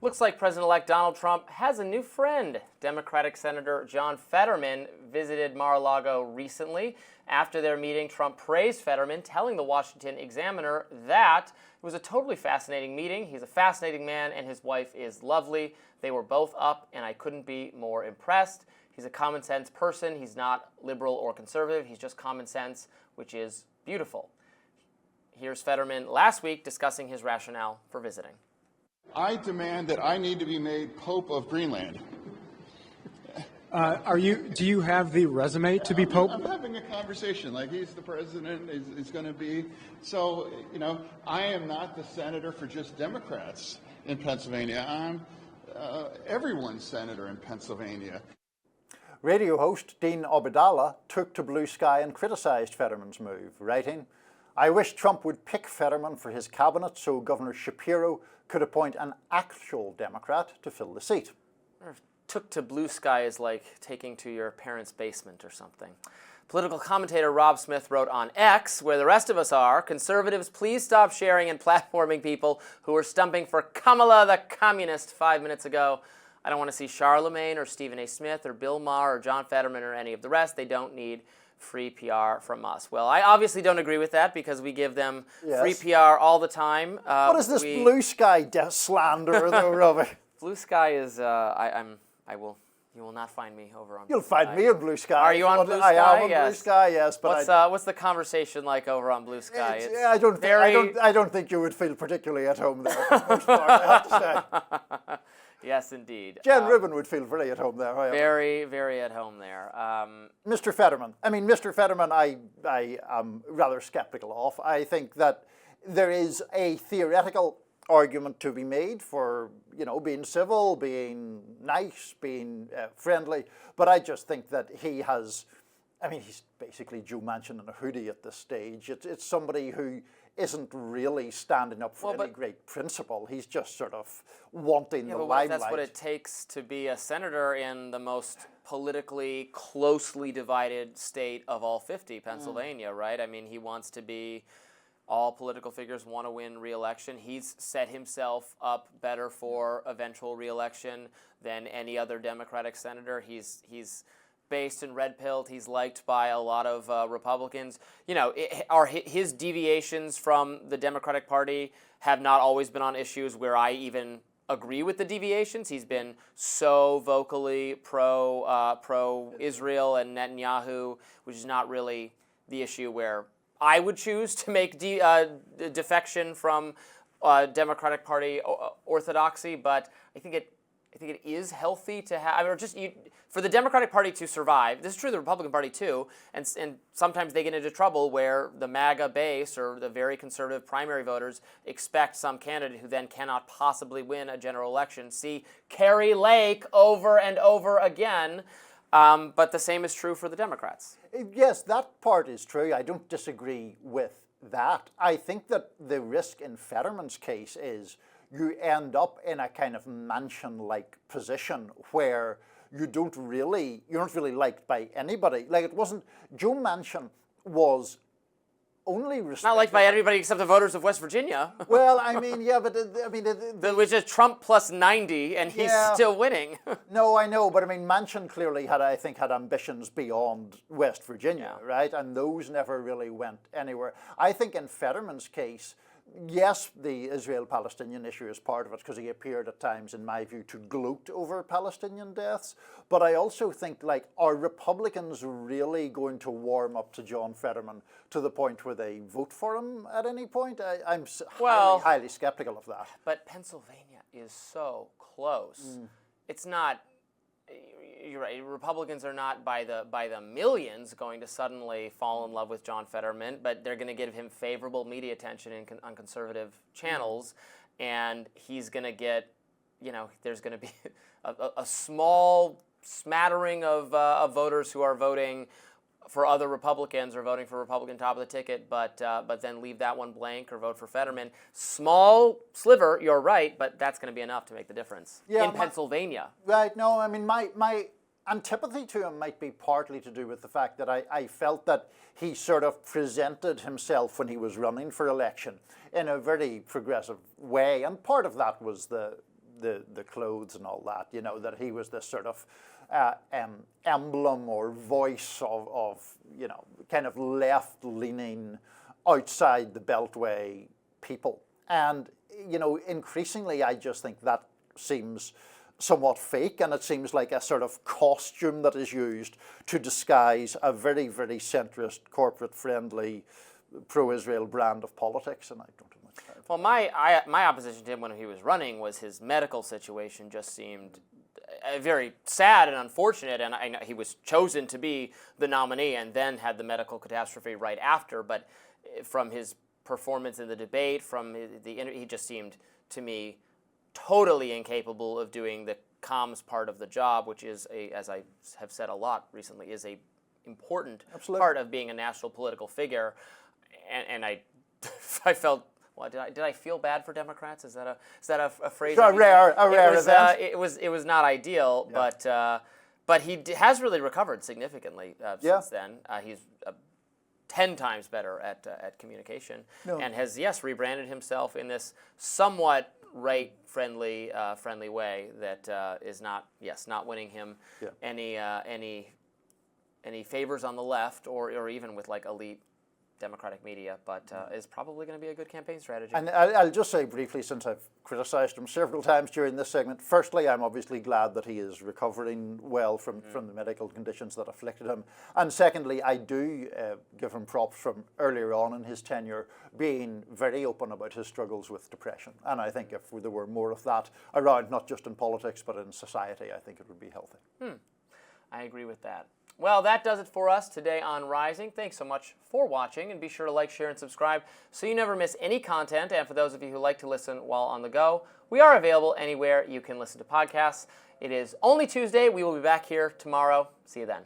Looks like President-elect Donald Trump has a new friend. Democratic Senator John Fetterman visited Mar-A-Lago recently. After their meeting, Trump praised Fetterman, telling the Washington Examiner that it was a totally fascinating meeting. He's a fascinating man, and his wife is lovely. They were both up, and I couldn't be more impressed. He's a common sense person. He's not liberal or conservative. He's just common sense, which is beautiful. Here's Fetterman last week discussing his rationale for visiting. I demand that I need to be made Pope of Greenland. Do you have the resume to be Pope? I'm having a conversation like he's the president, is going to be. So, I am not the senator for just Democrats in Pennsylvania. I'm everyone's senator in Pennsylvania. Radio host Dean Obeidallah took to Blue Sky and criticized Fetterman's move, writing, "I wish Trump would pick Fetterman for his cabinet so Governor Shapiro could appoint an actual Democrat to fill the seat." Took to Blue Sky is like taking to your parents' basement or something. Political commentator Rob Smith wrote on X, where the rest of us are, "Conservatives, please stop sharing and platforming people who were stumping for Kamala the Communist 5 minutes ago. I don't want to see Charlemagne or Stephen A. Smith or Bill Maher or John Fetterman or any of the rest. They don't need free PR from us." Well, I obviously don't agree with that because we give them free PR all the time. What is this Blue Sky slander, though, Robby? Blue Sky is, you will not find me over on Blue You'll find me on Blue Sky. Are you on Blue Sky? I am on yes. Blue Sky, yes. But what's the conversation like over on Blue Sky? I don't think you would feel particularly at home there, for the most part, I have to say. Yes, indeed. Jen Rubin would feel very at home there. Very, very at home there. Mr. Fetterman. Mr. Fetterman, I am rather skeptical of. I think that there is a theoretical argument to be made for, being civil, being nice, being friendly. But I just think that he has, he's basically Joe Manchin in a hoodie at this stage. It's somebody who isn't really standing up for any great principle. He's just sort of wanting the limelight. That's what it takes to be a senator in the most politically closely divided state of all 50, Pennsylvania, right? He wants to be, all political figures want to win re-election. He's set himself up better for eventual re-election than any other Democratic senator. He's based and red-pilled. He's liked by a lot of Republicans. His deviations from the Democratic Party have not always been on issues where I even agree with the deviations. He's been so vocally pro-Israel and Netanyahu, which is not really the issue where I would choose to make defection from Democratic Party orthodoxy, but I think it is healthy to have, for the Democratic Party to survive. This is true of the Republican Party too, and sometimes they get into trouble where the MAGA base or the very conservative primary voters expect some candidate who then cannot possibly win a general election. See Kari Lake over and over again. But the same is true for the Democrats. Yes, that part is true. I don't disagree with that. I think that the risk in Fetterman's case is you end up in a kind of Manchin-like position where you're not really liked by anybody. Like it wasn't, Joe Manchin was only respected. Not liked by anybody except the voters of West Virginia. Well, which is Trump plus 90, and he's still winning. No, I know, but Manchin clearly had ambitions beyond West Virginia, right? And those never really went anywhere. I think in Fetterman's case, yes, the Israel-Palestinian issue is part of it because he appeared at times, in my view, to gloat over Palestinian deaths. But I also think, are Republicans really going to warm up to John Fetterman to the point where they vote for him at any point? I'm highly skeptical of that. But Pennsylvania is so close. It's not. You're right. Republicans are not by the millions going to suddenly fall in love with John Fetterman, but they're going to give him favorable media attention on conservative channels, and he's going to get, there's going to be a small smattering of voters who are voting for other Republicans or voting for Republican top of the ticket, but then leave that one blank or vote for Fetterman. Small sliver, you're right, but that's going to be enough to make the difference in Pennsylvania. Right. No, my antipathy to him might be partly to do with the fact that I felt that he sort of presented himself when he was running for election in a very progressive way, and part of that was the the clothes and all that, you know, that he was this sort of emblem or voice of, you know, kind of left-leaning, outside the Beltway people. And, you know, increasingly I just think that seems somewhat fake, and it seems like a sort of costume that is used to disguise a very, very centrist, corporate-friendly, pro-Israel brand of politics, and I don't have much time. Well, my opposition to him when he was running was his medical situation just seemed very sad and unfortunate, and I know he was chosen to be the nominee and then had the medical catastrophe right after, but from his performance in the debate, he just seemed to me totally incapable of doing the comms part of the job, which is, as I have said a lot recently, is a important part of being a national political figure. And I felt, well, did I feel bad for Democrats? Is that a phrase? It's a rare event. It was not ideal, yeah. But he has really recovered significantly since then. He's 10 times better at communication, and has rebranded himself in this somewhat right-friendly way that is not winning him any favors on the left or even with like elite Democratic media, but is probably going to be a good campaign strategy. And I'll just say briefly, since I've criticized him several times during this segment, firstly, I'm obviously glad that he is recovering well from the medical conditions that afflicted him. And secondly, I do give him props from earlier on in his tenure being very open about his struggles with depression. And I think if there were more of that around, not just in politics, but in society, I think it would be healthy. I agree with that. Well, that does it for us today on Rising. Thanks so much for watching, and be sure to like, share, and subscribe so you never miss any content. And for those of you who like to listen while on the go, we are available anywhere you can listen to podcasts. It is only Tuesday. We will be back here tomorrow. See you then.